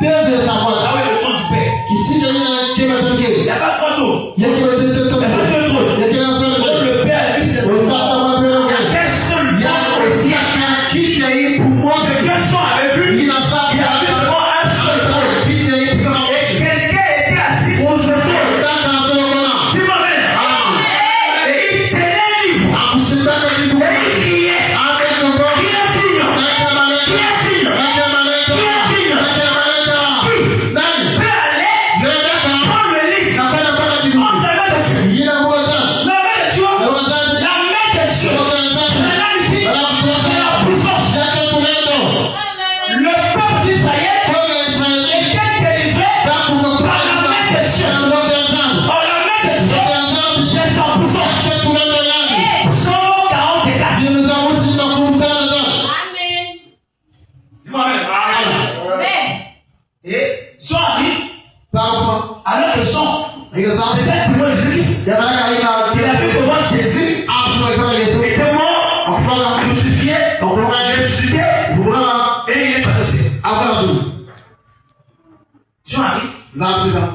deve savoir. Là où est le temps du Père. Ici, il y a Il n'y a pas trop tôt. il y a Il n'y a pas de trop. Comme le Père, le Fils et l'Esprit. Il y a qu'un seul temps au ciel. Ce que Jean avait vu, il a vu seulement un seul trône. Et quelqu'un était assis sur ce trône. Tu m'amènes. Et il tenait un livre. Et il criait. Qui est digne? Qui est digne? Qui est digne? Qui peut aller prendre le livre entre les mains de Dieu? La main de Dieu. La main de Dieu. Maintenant, il dit, c'est la puissance. Le peuple d'Israël était délivré par la main de Dieu. Par la main de Dieu, c'est sa puissance. Psaume 44. Dis-moi même. Et Jean arrive, alors que Jean, c'était pour moi Jésus-Christ. Il a vu comment Jésus était mort, crucifié, ressuscité, et il est passé. Jean arrive,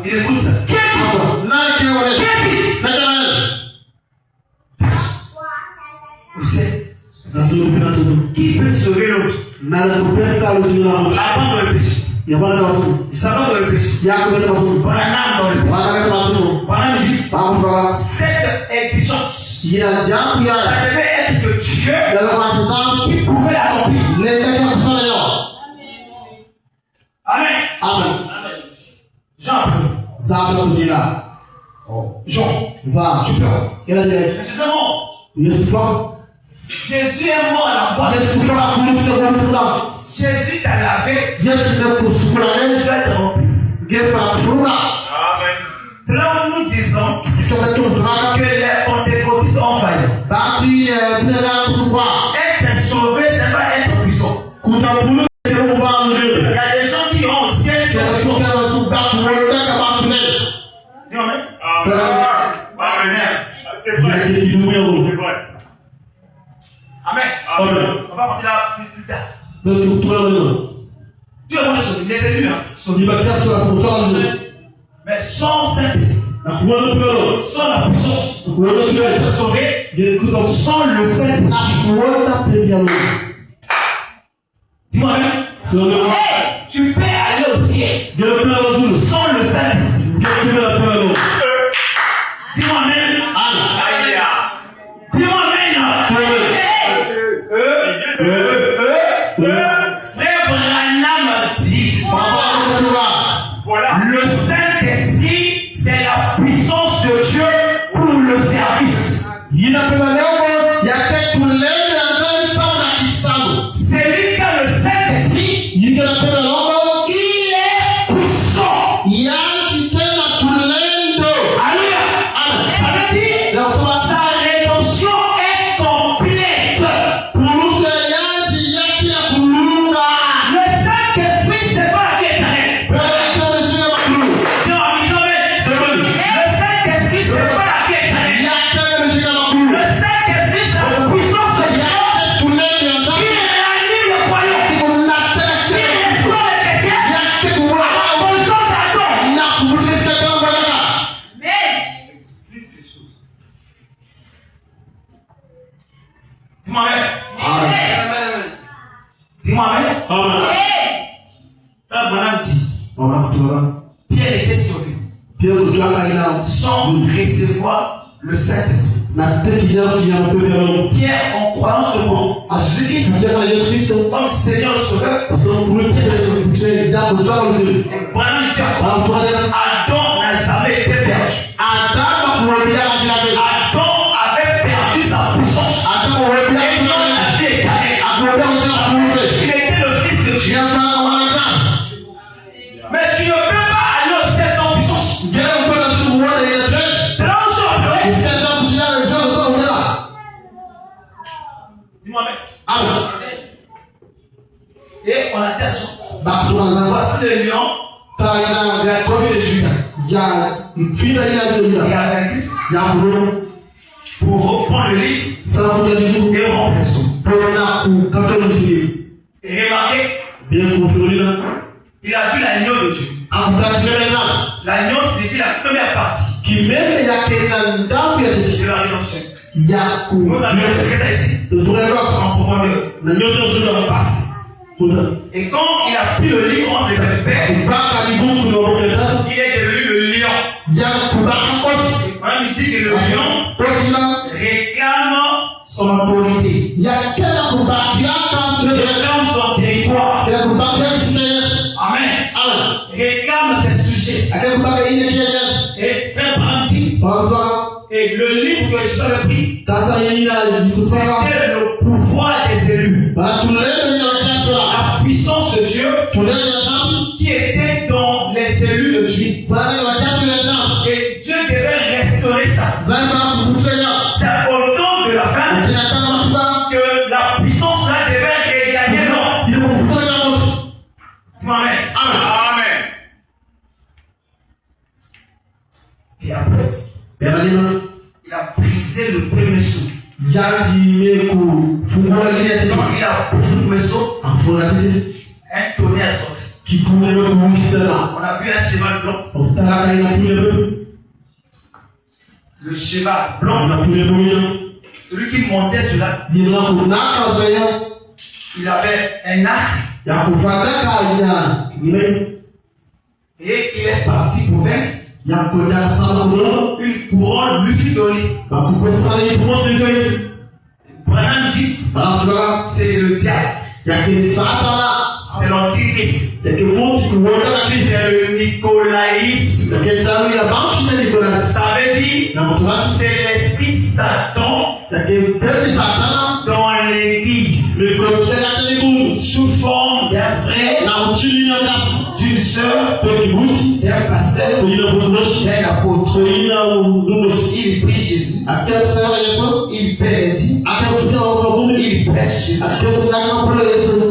il écoute ça. Qui est-il? Vous savez, qui peut sauver l'autre? Avant de le péché. Savant de le péché. Branham dans le péché. Branham dit, cette exigence, ça devait être que Dieu qui pouvait l'accomplir. Amen. Jean, tu peux. Jésus est mort à la croix. Jésus t'a lavé. Tu dois être rempli. C'est là où nous disons que les pentecôtistes ont failli. Être sauvé, c'est pas être puissant. Il y a des gens qui ont au ciel cette puissance. Dis amen. Amen. C'est vrai. Amen. On va partir là plus tard. Dieu a sauvé les élus. Mais sans Saint-Esprit, sans la puissance, tu peux être sauvé sans le Saint-Esprit. Dis-moi même. Tu peux aller au ciel sans le Saint-Esprit. Dis-moi même. Dis-moi même. Frère Branham dit, le Saint-Esprit, c'est la puissance de Dieu pour le service. C'est lui qui a le Saint-Esprit, il est puissant. Alléluia. Ça veut dire, sa rédemption est complète. Le Saint-Esprit, c'est pas la vie éternelle. Le Saint-Esprit, c'est pas la vie éternelle. Le Saint-Esprit, c'est la puissance de Dieu qui réanime le croyant, qui restaure les chrétiens en besoin d'adon. Explique ces choses. Dis-moi même. Dis-moi même. Frère Branham dit, Pierre était sauvé sans recevoir le Saint-Esprit. Pierre, en croyant seulement à Jésus-Christ comme Seigneur Sauveur, et Branham dit Adam n'a jamais été perdu. Adam avait perdu sa puissance. Et non la vie éternelle. Il était le Fils de Dieu. Mais tu ne peux pas aller au ciel sans puissance. C'est là où je dis-moi même. Et on a dit à Jean, voici le lion de la tribu de Judas. Il a vaincu pour reprendre le livre et remplir son. Et remarquez, Il a vu l'agneau de Dieu. L'agneau signifie la première partie de la rédemption. Nous avons fait ça ici. En profondeur. L'agneau passe. Et quand il a pris le livre entre les pères, il est devenu le lion. On dit que le lion réclame son autorité. Il réclame son territoire. Amen. Réclame ses sujets. Et frère Brandy, et le livre que j'avais pris, c'était le pouvoir des élus. La puissance de Dieu qui était dans les élus de Dieu. Et Dieu devait restaurer ça. C'est au temps de la fin que la puissance là devait regagner l'homme. Amen. Amen. Et après, il a brisé le premier seau. Il a pris le seau. Un tonnerre est sorti. On a vu un cheval blanc. Le cheval blanc. Celui qui montait sur la. Il avait un arc. Et il est parti pour vaincre. Une couronne lui fut donnée. Branham dit, c'est le diable. C'est l'antichrist. C'est le nicolaïsme. Ça veut dire, c'est l'esprit Satan dans l'église. Sous forme d'un frère, d'une sœur, d'un pasteur, d'un apôtre. Il prie Jésus. Il prédit. Il prêche Jésus.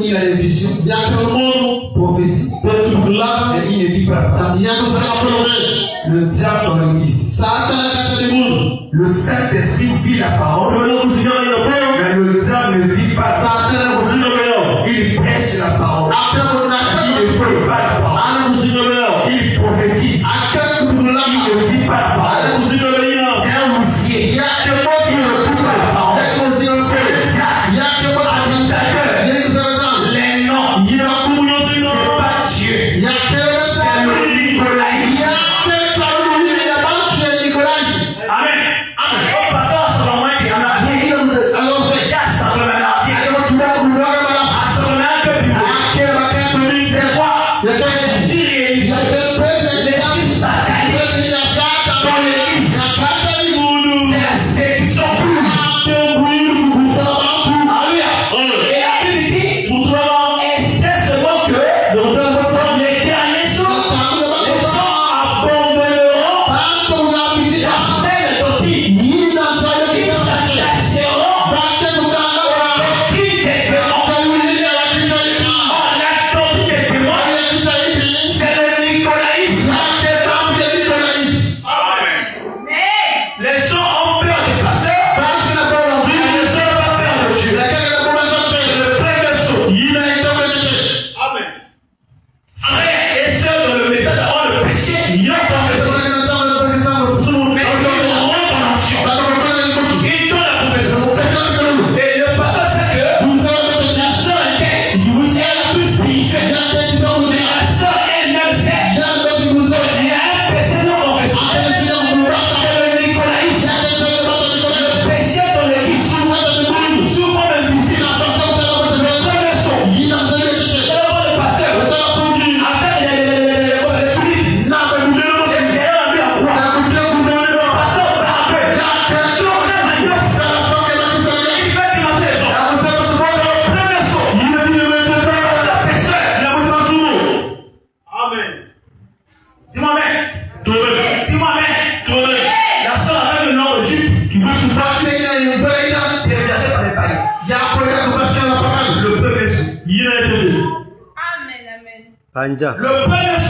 Il a des visions. Prophétie. Mais il ne vit pas. Le diable dans l'église. Le Saint-Esprit vit la parole. Mais le diable ne vit pas ça. Il prêche la parole. Il ne veut pas la parole. Il prophétise. Il ne vit pas la parole. C'est un moussier. Il ne veut pas la parole. C'est le diable. Les noms. C'est pas Dieu. C'est le nicolaïsme. Amen. Au passage, ça va moins qu'il y en a bien. Il y a ça va bien. C'est quoi? Panja. Le premier